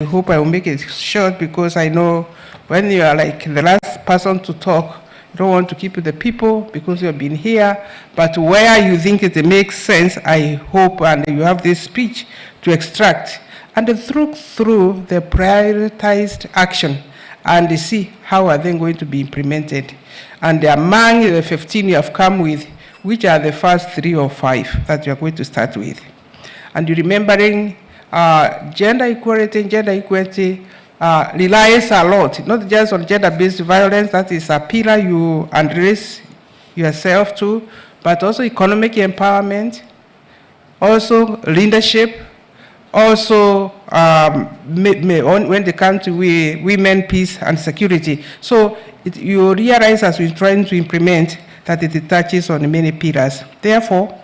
I hope I will make it short because I know when you are like the last person to talk, you don't want to keep the people because you have been here. But where you think it makes sense, I hope, and you have this speech to extract and through the prioritized action and see how are they going to be implemented. And among the 15 you have come with, which are the first 3 or 5 that you are going to start with. And you remembering gender equality relies a lot, not just on gender-based violence, that is a pillar you address yourself to, but also economic empowerment, also leadership, also when they come to women, peace, and security. So you realize as we're trying to implement that it touches on many pillars. Therefore,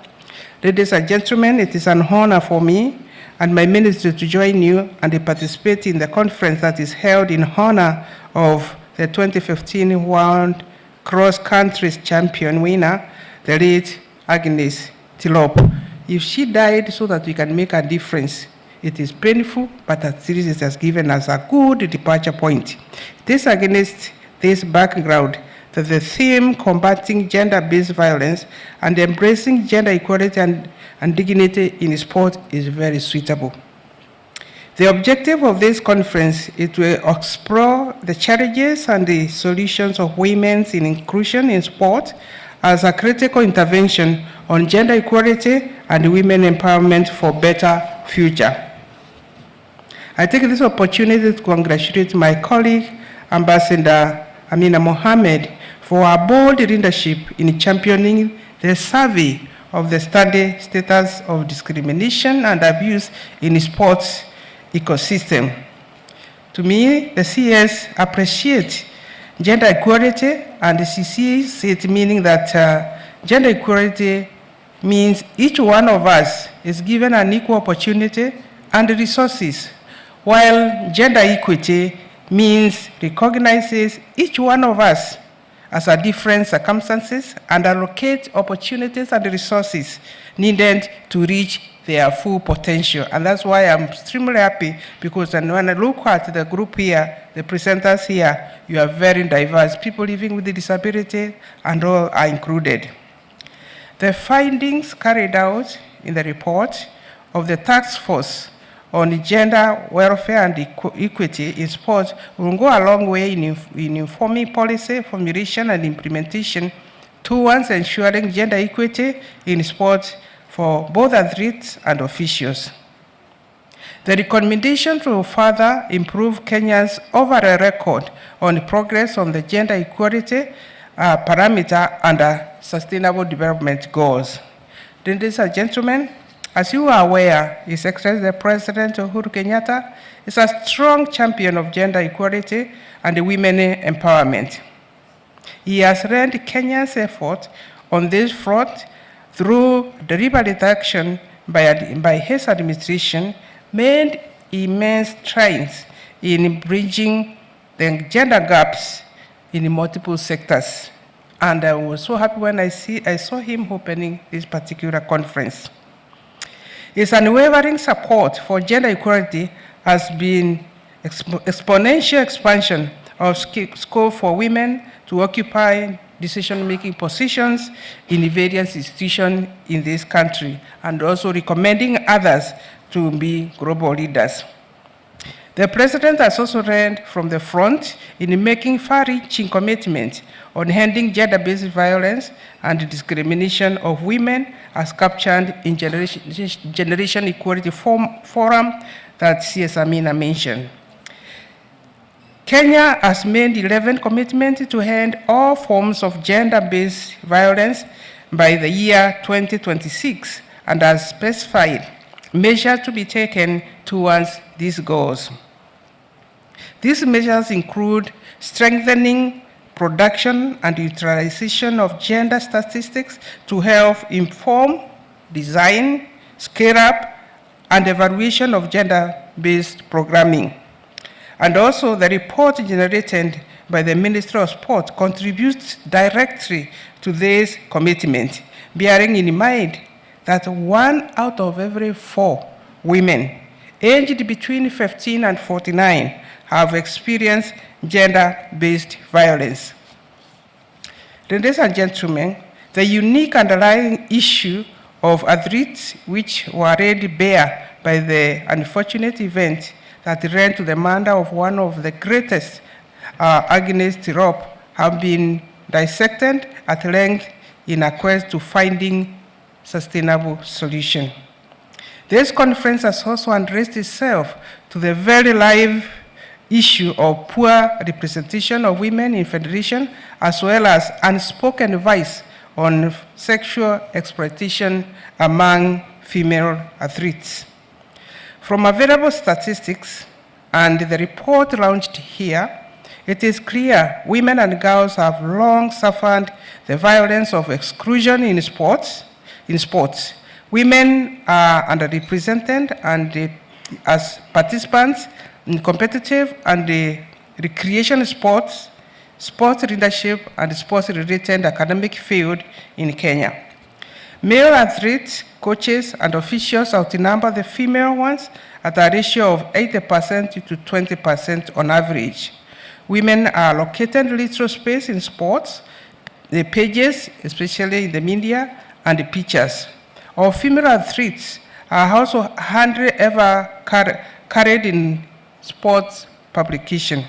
ladies and gentlemen, it is an honor for me and my ministry to join you and participate in the conference that is held in honor of the 2015 World Cross Country Champion winner, the late Agnes Tirop. If she died so that we can make a difference, it is painful, but at least it has given us a good departure point. This against this background, that the theme combating gender-based violence and embracing gender equality and dignity in sport is very suitable. The objective of this conference is to explore the challenges and the solutions of women's inclusion in sport as a critical intervention on gender equality and women empowerment for better future. I take this opportunity to congratulate my colleague, Ambassador Amina Mohammed, for her bold leadership in championing the survey of the study status of discrimination and abuse in sports ecosystem. To me, the CS appreciates gender equality, and the sees it meaning that gender equality means each one of us is given an equal opportunity and resources, while gender equity means recognizes each one of us as a different circumstances and allocate opportunities and resources needed to reach their full potential. And that's why I'm extremely happy, because when I look at the group here, the presenters here, you are very diverse. People living with a disability and all are included. The findings carried out in the report of the task force on gender welfare and equity in sport will go a long way in informing policy formulation and implementation towards ensuring gender equity in sport for both athletes and officials. The recommendation to further improve Kenya's overall record on progress on the gender equality parameter under sustainable development goals. Ladies and gentlemen, as you are aware, His Excellency the President Uhuru Kenyatta is a strong champion of gender equality and women empowerment. He has led Kenya's effort on this front through deliberate action by his administration, made immense strides in bridging the gender gaps in multiple sectors. And I was so happy when I saw him opening this particular conference. His unwavering support for gender equality has been exponential expansion of scope for women to occupy decision-making positions in various institutions in this country, and also recommending others to be global leaders. The President has also led from the front in making far-reaching commitments on ending gender-based violence and discrimination of women, as captured in Generation Equality Forum that CS Amina mentioned. Kenya has made 11 commitments to end all forms of gender-based violence by the year 2026 and has specified measures to be taken towards these goals. These measures include strengthening production and utilization of gender statistics to help inform, design, scale up, and evaluation of gender-based programming. And also the report generated by the Ministry of Sport contributes directly to this commitment, bearing in mind that 1 out of every 4 women aged between 15 and 49 have experienced gender-based violence. Ladies and gentlemen, the unique underlying issue of athletes, which were laid bare by the unfortunate event that led to the murder of one of the greatest, Agnes Tirop, have been dissected at length in a quest to finding sustainable solution. This conference has also addressed itself to the very live issue of poor representation of women in federation, as well as unspoken advice on sexual exploitation among female athletes. From available statistics and the report launched here, it is clear women and girls have long suffered the violence of exclusion in sports. Women are underrepresented and as participants in competitive and recreation sports, sports leadership, and sports-related academic field in Kenya. Male athletes, coaches, and officials outnumber the female ones at a ratio of 80% to 20% on average. Women are allocated little space in sports, the pages, especially in the media, and the pitches. Our female athletes are also hardly ever carried in sports publication.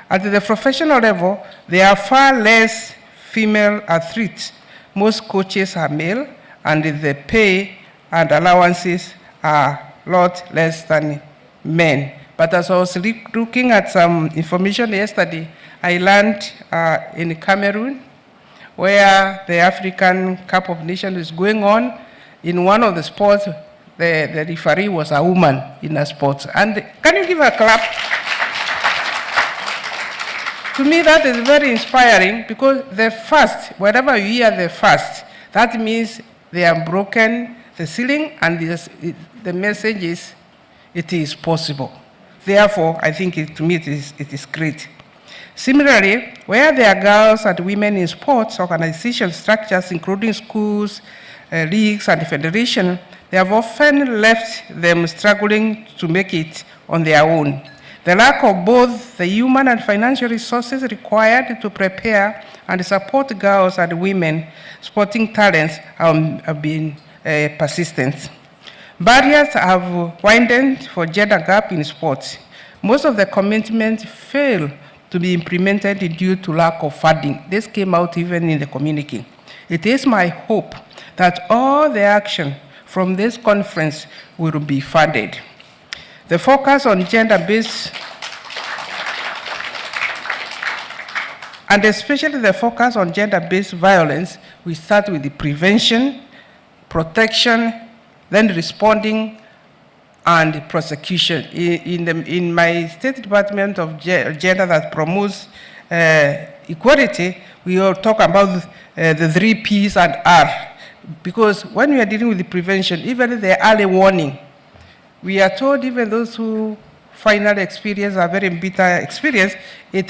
At the professional level, there are far less female athletes. Most coaches are male, and the pay and allowances are a lot less than men. But as I was looking at some information yesterday, I learned in Cameroon, where the African Cup of Nations is going on, in one of the sports, the referee was a woman in a sport. And can you give a clap? To me, that is very inspiring, because the first, wherever you hear the first, that means they have broken the ceiling, and the message is, it is possible. Therefore, I think to me it is great. Similarly, where there are girls and women in sports organization structures, including schools, leagues, and federation, they have often left them struggling to make it on their own. The lack of both the human and financial resources required to prepare and support girls and women sporting talents have been persistent. Barriers have widened for gender gap in sports. Most of the commitments fail to be implemented due to lack of funding. This came out even in the communique. It is my hope that all the action from this conference will be funded. The focus on gender-based, and especially the focus on gender-based violence, we start with the prevention, protection, then responding, and prosecution. In my State Department of Gender that promotes equality, we all talk about the 3 P's and R. Because when we are dealing with the prevention, even the early warning, we are told even those who finally experience a very bitter experience, it